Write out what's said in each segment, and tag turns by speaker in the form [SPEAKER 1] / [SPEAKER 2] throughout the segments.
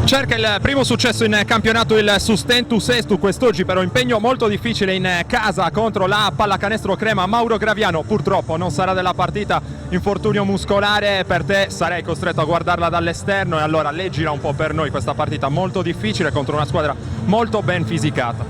[SPEAKER 1] Cerca il primo successo in campionato il Sustentus Estu quest'oggi, però impegno molto difficile in casa contro la Pallacanestro Crema. Mauro Graviano purtroppo non sarà della partita, infortunio muscolare, per te sarei costretto a guardarla dall'esterno, e allora leggila un po' per noi questa partita molto difficile contro una squadra molto ben fisicata.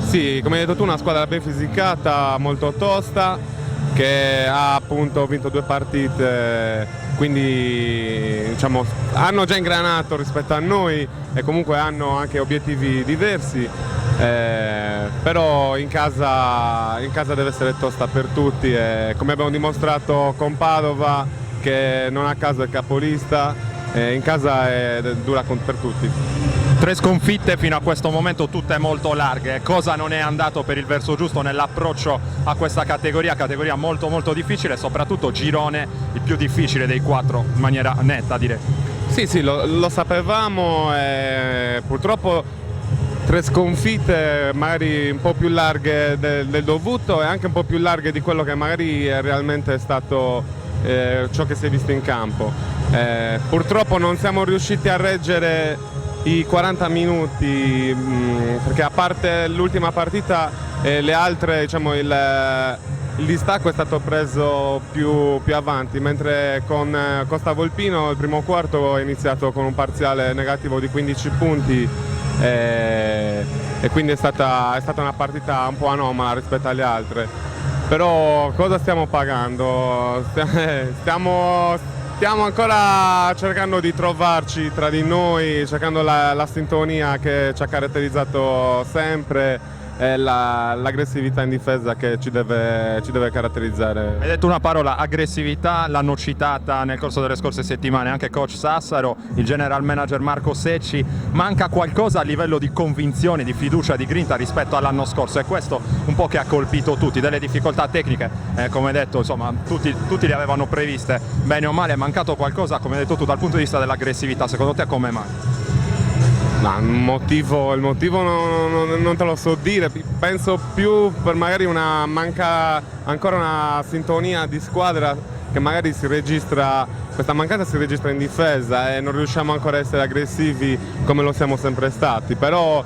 [SPEAKER 2] Sì, come hai detto tu, una squadra ben fisicata, molto tosta, che ha appunto vinto 2 partite, quindi diciamo hanno già ingranato rispetto a noi e comunque hanno anche obiettivi diversi, però in casa deve essere tosta per tutti, e come abbiamo dimostrato con Padova, che non a caso è capolista, in casa è dura per tutti.
[SPEAKER 1] 3 sconfitte fino a questo momento, tutte molto larghe. Cosa non è andato per il verso giusto nell'approccio a questa categoria molto molto difficile, soprattutto girone il più difficile dei 4 in maniera netta, direi.
[SPEAKER 2] Sì, lo sapevamo, purtroppo 3 sconfitte magari un po' più larghe del dovuto e anche un po' più larghe di quello che magari realmente è stato ciò che si è visto in campo. Purtroppo non siamo riusciti a reggere i 40 minuti, perché a parte l'ultima partita, le altre, diciamo, il distacco è stato preso più avanti, mentre con Costa Volpino il primo quarto è iniziato con un parziale negativo di 15 punti, e quindi è stata una partita un po' anomala rispetto alle altre. Però cosa stiamo pagando? Stiamo ancora cercando di trovarci tra di noi, cercando la sintonia che ci ha caratterizzato sempre, e l'aggressività in difesa che ci deve caratterizzare.
[SPEAKER 1] Hai detto una parola, aggressività, l'hanno citata nel corso delle scorse settimane anche coach Sassaro, il general manager Marco Secci. Manca qualcosa a livello di convinzione, di fiducia, di grinta rispetto all'anno scorso, e questo un po' che ha colpito tutti. Delle difficoltà tecniche, come detto, insomma, tutti le avevano previste, bene o male. È mancato qualcosa, come hai detto tu, dal punto di vista dell'aggressività. Secondo te come mai?
[SPEAKER 2] No, il motivo non te lo so dire, penso più per magari manca ancora una sintonia di squadra, che magari questa mancanza si registra in difesa e non riusciamo ancora a essere aggressivi come lo siamo sempre stati, però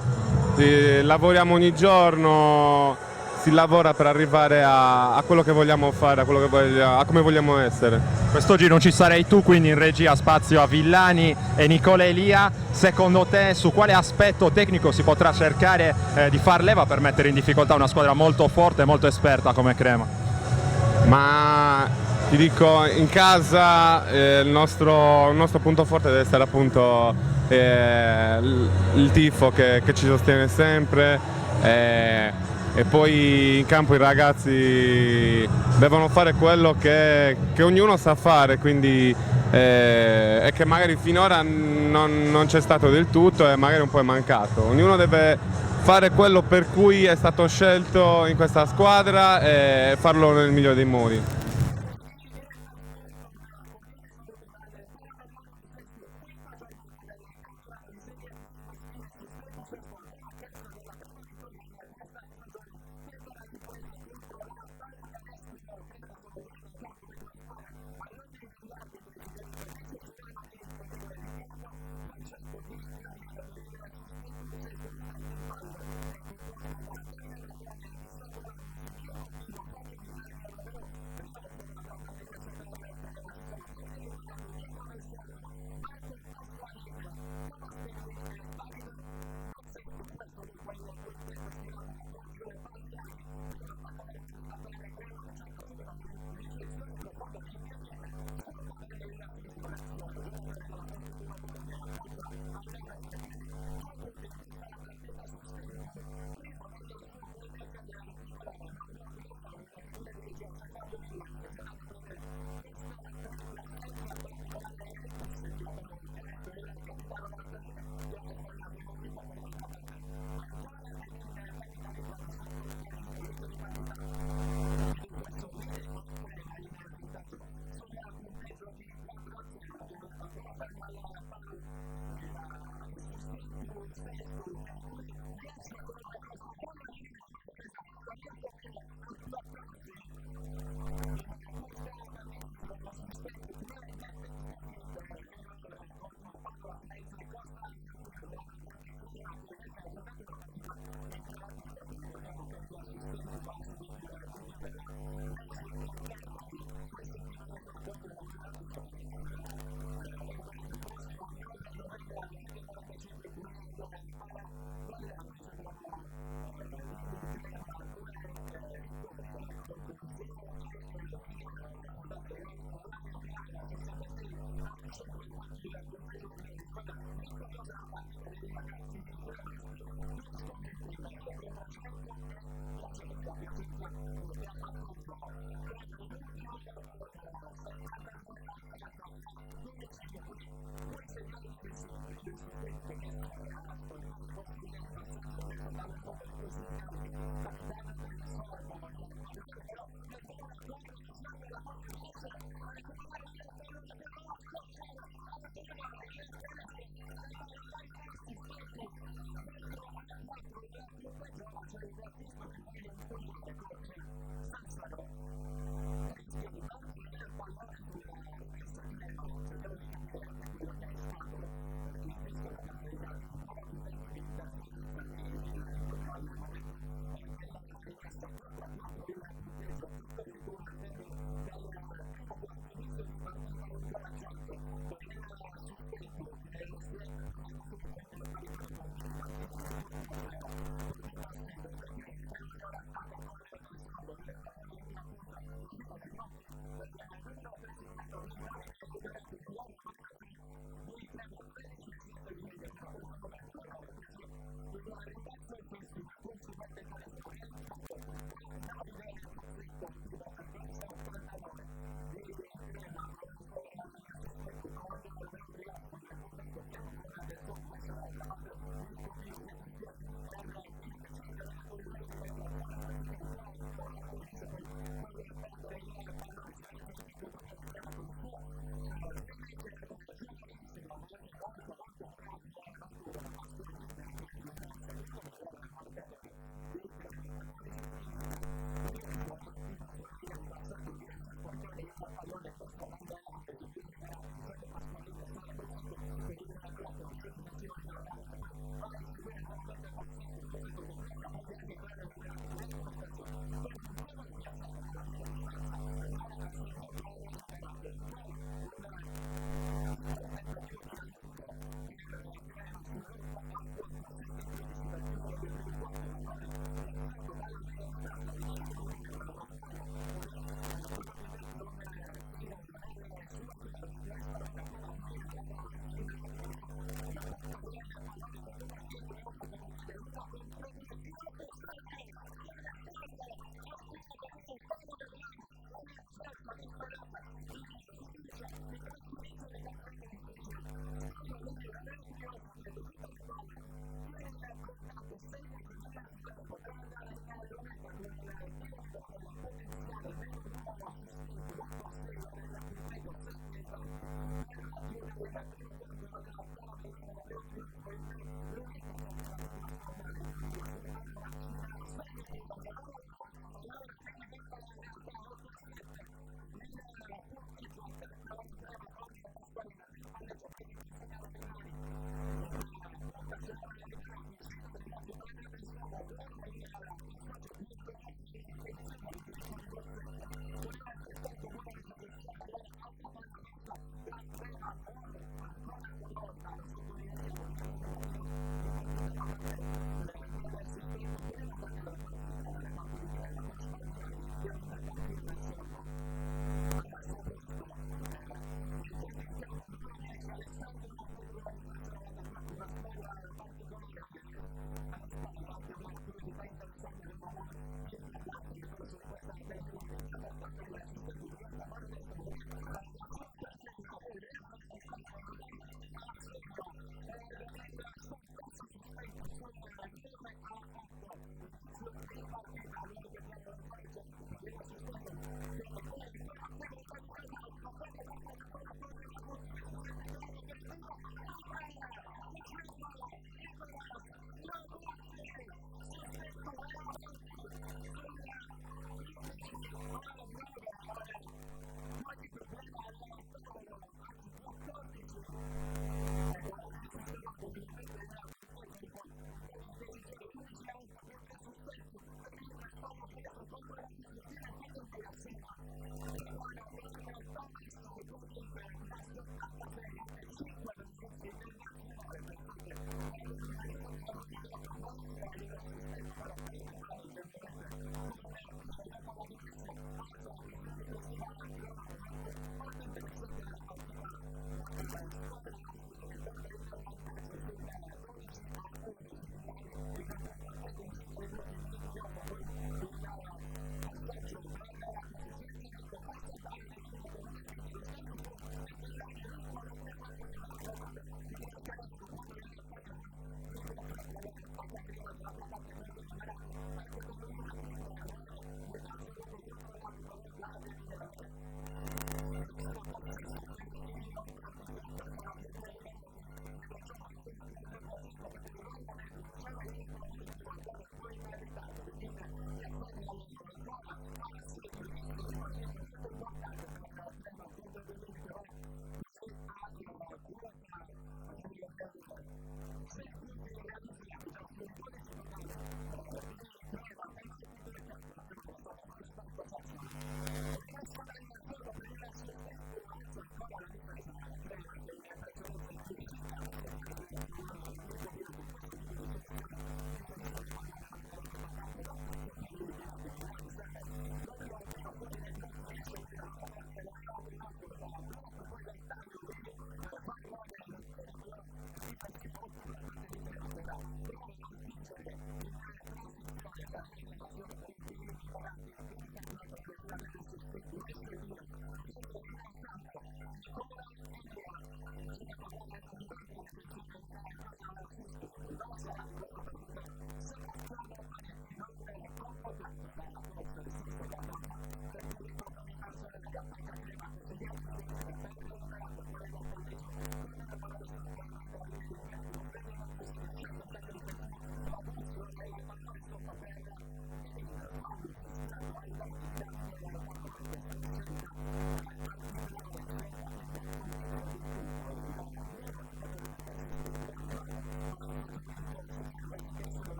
[SPEAKER 2] lavoriamo ogni giorno, si lavora per arrivare a quello che vogliamo fare, a come vogliamo essere.
[SPEAKER 1] Quest'oggi non ci sarei tu, quindi in regia spazio a Villani e Nicola Elia. Secondo te su quale aspetto tecnico si potrà cercare di far leva per mettere in difficoltà una squadra molto forte e molto esperta come Crema?
[SPEAKER 2] Ma ti dico, in casa il nostro punto forte deve essere appunto il tifo che ci sostiene sempre, e poi in campo i ragazzi devono fare quello che ognuno sa fare, quindi e che magari finora non c'è stato del tutto e magari un po' è mancato. Ognuno deve fare quello per cui è stato scelto in questa squadra e farlo nel migliore dei modi.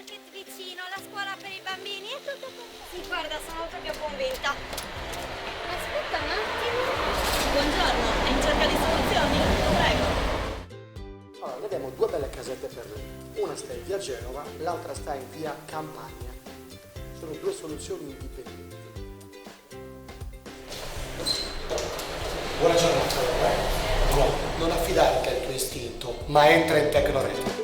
[SPEAKER 3] market vicino, la scuola per i bambini, è tutto perfetto. Sì, guarda, sono proprio convinta. Aspetta un attimo. Buongiorno, è in cerca di soluzioni? Prego.
[SPEAKER 4] Allora, noi abbiamo due belle casette per lui. Una sta in via Genova, l'altra sta in via Campagna. Sono due soluzioni indipendenti. Buona giornata, non affidarti al tuo istinto, ma entra in Tecnoret.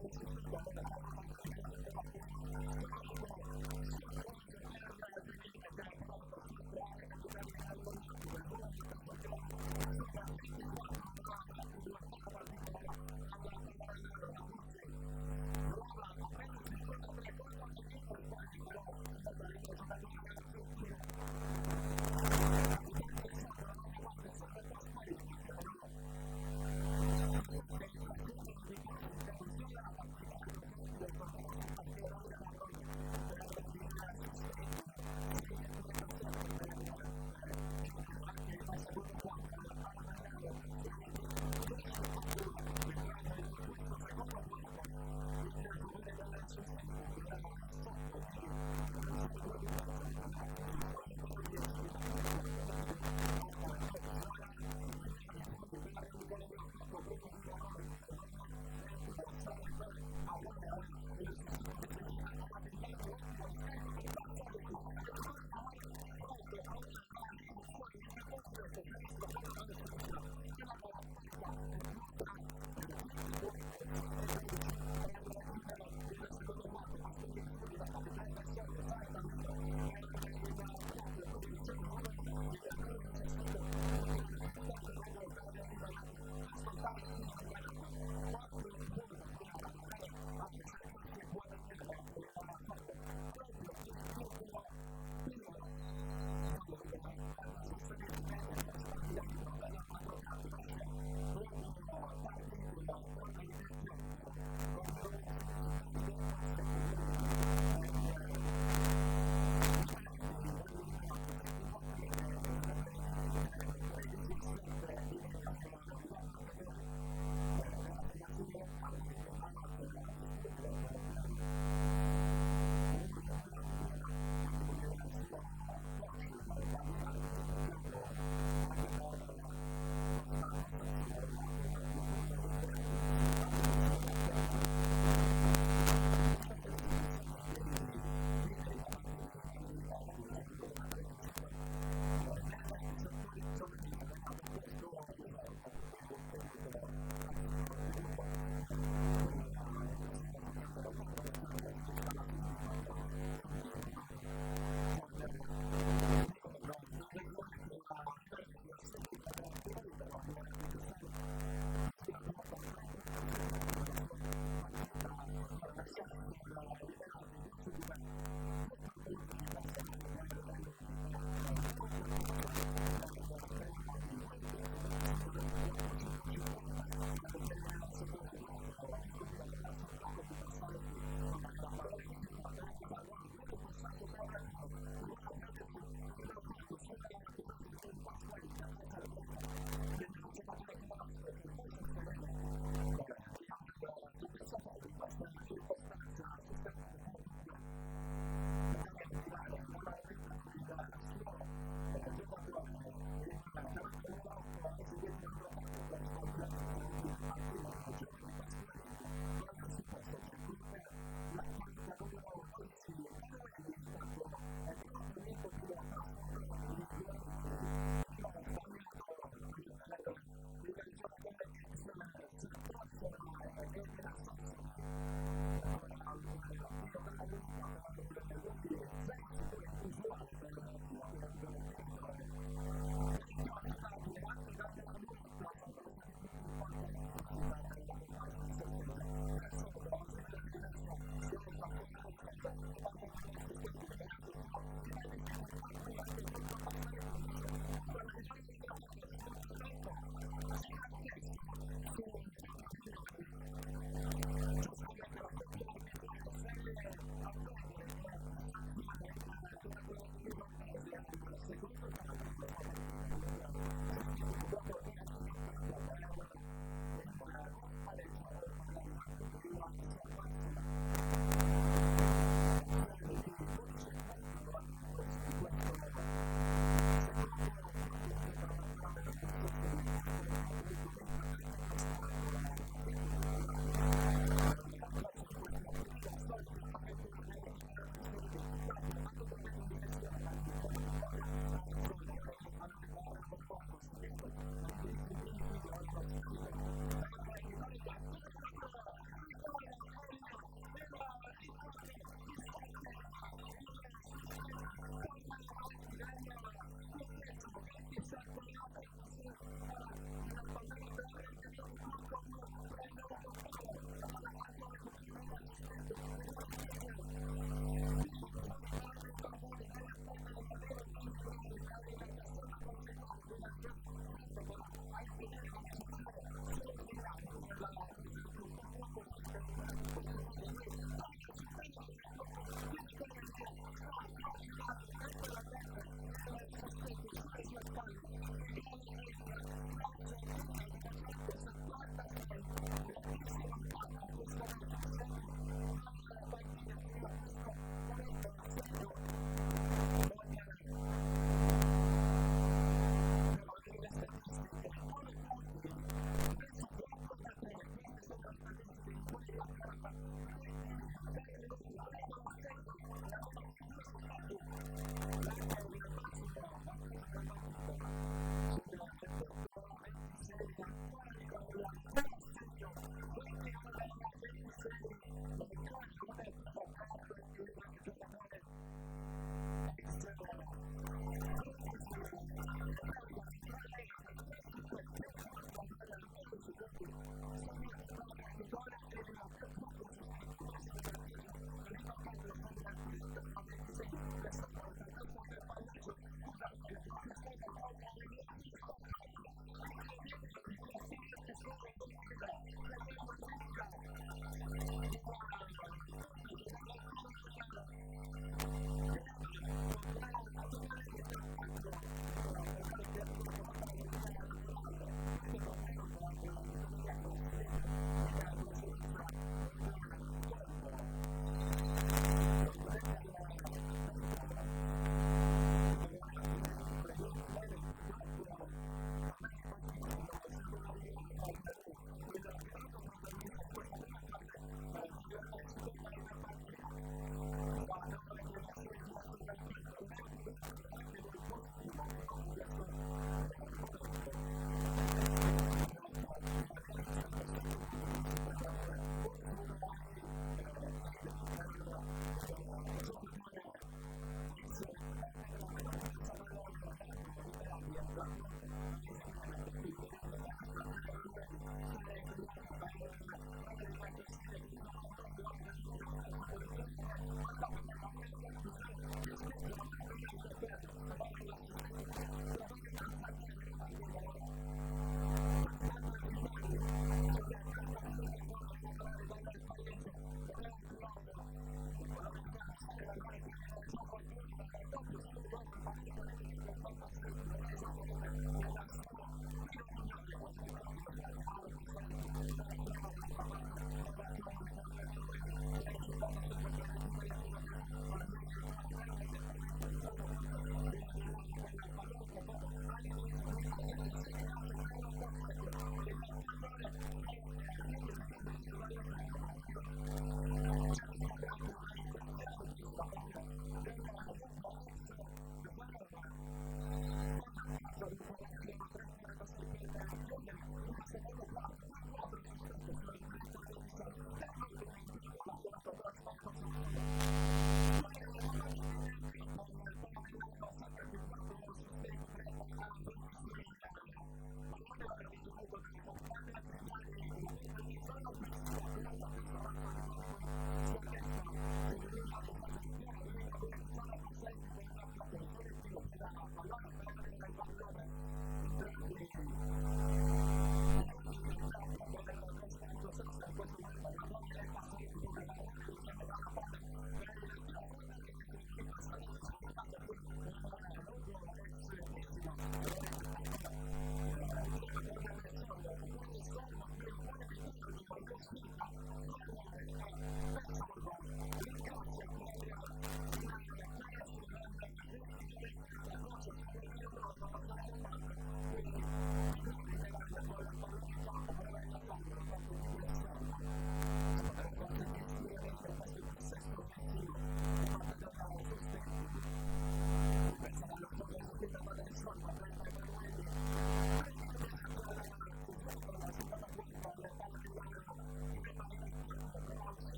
[SPEAKER 4] Grazie.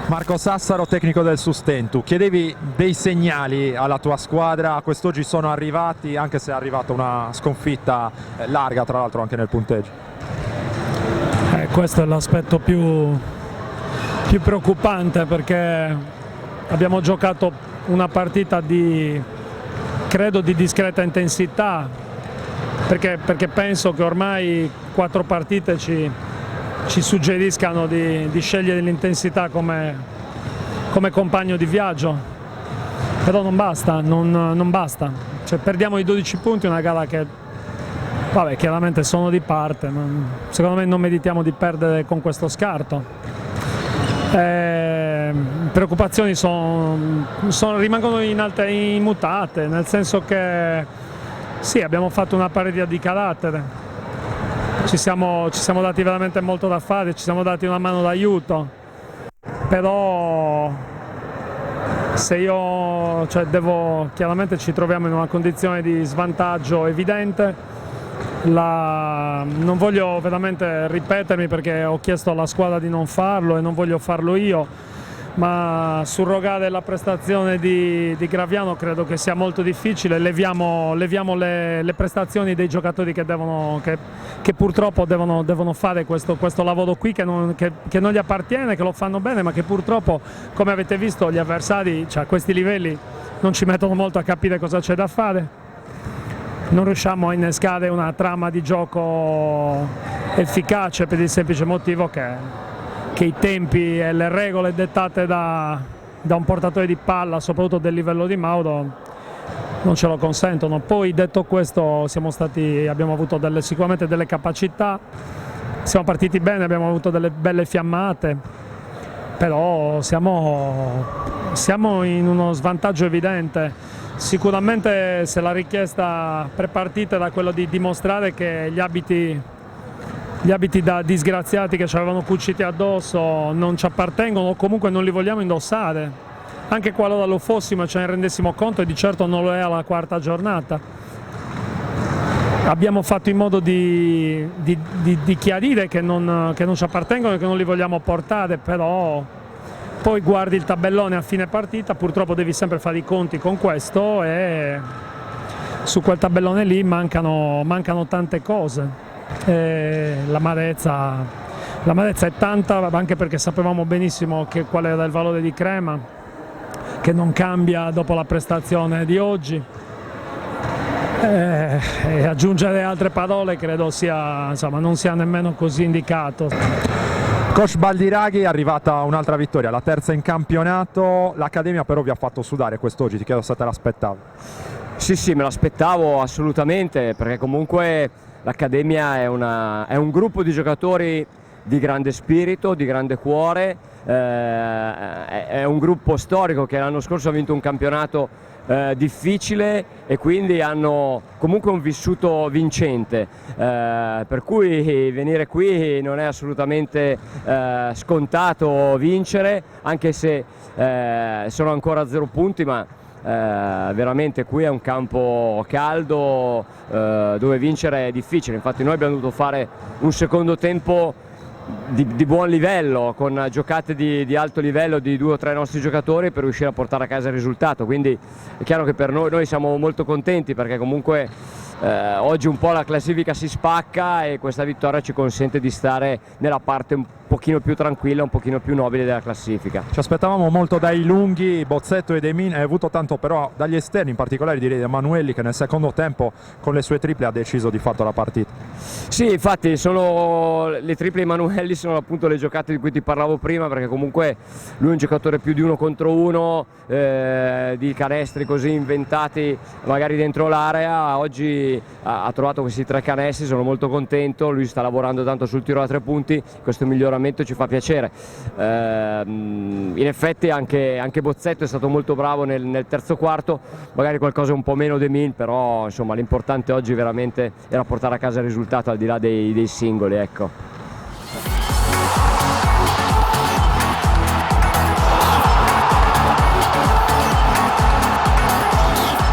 [SPEAKER 1] Marco Sassaro, tecnico del Sustentu, chiedevi dei segnali alla tua squadra, quest'oggi sono arrivati, anche se è arrivata una sconfitta larga tra l'altro anche nel punteggio.
[SPEAKER 5] Questo è l'aspetto più preoccupante, perché abbiamo giocato una partita credo di discreta intensità, perché penso che ormai 4 partite ci suggeriscano di scegliere l'intensità come compagno di viaggio, però non basta, non basta. Cioè, perdiamo i 12 punti in una gara che, vabbè, chiaramente sono di parte, ma secondo me non meritiamo di perdere con questo scarto. Preoccupazioni rimangono immutate, nel senso che sì, abbiamo fatto una parità di carattere. Ci siamo dati veramente molto da fare, ci siamo dati una mano d'aiuto, però se chiaramente ci troviamo in una condizione di svantaggio evidente. Non voglio veramente ripetermi, perché ho chiesto alla squadra di non farlo e non voglio farlo io, ma surrogare la prestazione di Graviano credo che sia molto difficile. Leviamo le prestazioni dei giocatori che purtroppo devono fare questo lavoro qui, che non gli appartiene, che lo fanno bene, ma che purtroppo, come avete visto, gli avversari, cioè a questi livelli, non ci mettono molto a capire cosa c'è da fare. Non riusciamo a innescare una trama di gioco efficace, per il semplice motivo che i tempi e le regole dettate da un portatore di palla, soprattutto del livello di Mauro, non ce lo consentono. Poi, detto questo, abbiamo avuto sicuramente delle capacità, siamo partiti bene, abbiamo avuto delle belle fiammate, però siamo in uno svantaggio evidente. Sicuramente, se la richiesta prepartita era quella di dimostrare che gli abiti da disgraziati che ci avevano cuciti addosso non ci appartengono, o comunque non li vogliamo indossare, anche qualora lo fossimo e ce ne rendessimo conto, e di certo non lo è alla 4ª giornata. Abbiamo fatto in modo di chiarire che non ci appartengono e che non li vogliamo portare, però poi guardi il tabellone a fine partita, purtroppo devi sempre fare i conti con questo, e su quel tabellone lì mancano tante cose. L'amarezza è tanta, anche perché sapevamo benissimo qual era il valore di Crema, che non cambia dopo la prestazione di oggi, e aggiungere altre parole credo non sia nemmeno così indicato.
[SPEAKER 1] Coach Baldiraghi, è arrivata un'altra vittoria, la terza in campionato. L'Accademia però vi ha fatto sudare quest'oggi, ti chiedo se te l'aspettavi.
[SPEAKER 6] Sì, me l'aspettavo assolutamente, perché comunque l'Accademia è un gruppo di giocatori di grande spirito, di grande cuore, è un gruppo storico che l'anno scorso ha vinto un campionato difficile, e quindi hanno comunque un vissuto vincente, per cui venire qui non è assolutamente scontato vincere, anche se sono ancora a 0 punti, ma veramente qui è un campo caldo dove vincere è difficile. Infatti noi abbiamo dovuto fare un secondo tempo di buon livello, con giocate di alto livello di 2 o 3 nostri giocatori, per riuscire a portare a casa il risultato. Quindi è chiaro che per noi siamo molto contenti, perché comunque oggi un po' la classifica si spacca, e questa vittoria ci consente di stare nella parte un pochino più tranquilla, un pochino più nobile della classifica.
[SPEAKER 1] Ci aspettavamo molto dai lunghi, Bozzetto ed Emin, hai avuto tanto però dagli esterni, in particolare direi da Emanuelli, che nel secondo tempo con le sue triple ha deciso di fatto la partita.
[SPEAKER 6] Sì, infatti le triple Emanuelli sono appunto le giocate di cui ti parlavo prima, perché comunque lui è un giocatore più di 1 contro 1, di canestri così inventati magari dentro l'area. Oggi ha trovato questi 3 canestri, sono molto contento, lui sta lavorando tanto sul tiro da 3 punti, questo miglioramento ci fa piacere. In effetti anche Bozzetto è stato molto bravo nel terzo quarto, magari qualcosa un po' meno di Min, però insomma l'importante oggi veramente era portare a casa il risultato, al di là dei singoli, ecco.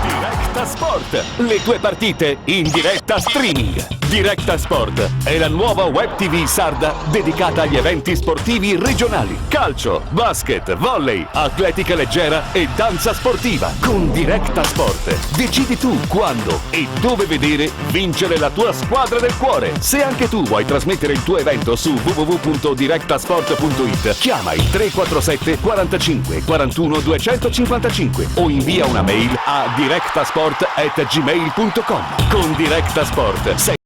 [SPEAKER 7] Directa Sport. Sport, le tue partite in diretta streaming. Directa Sport è la nuova web TV sarda dedicata agli eventi sportivi regionali. Calcio, basket, volley, atletica leggera e danza sportiva. Con Directa Sport decidi tu quando e dove vedere vincere la tua squadra del cuore. Se anche tu vuoi trasmettere il tuo evento su www.directasport.it, chiama il 347 45 41 255 o invia una mail a directasport@gmail.com. Con Directa Sport sei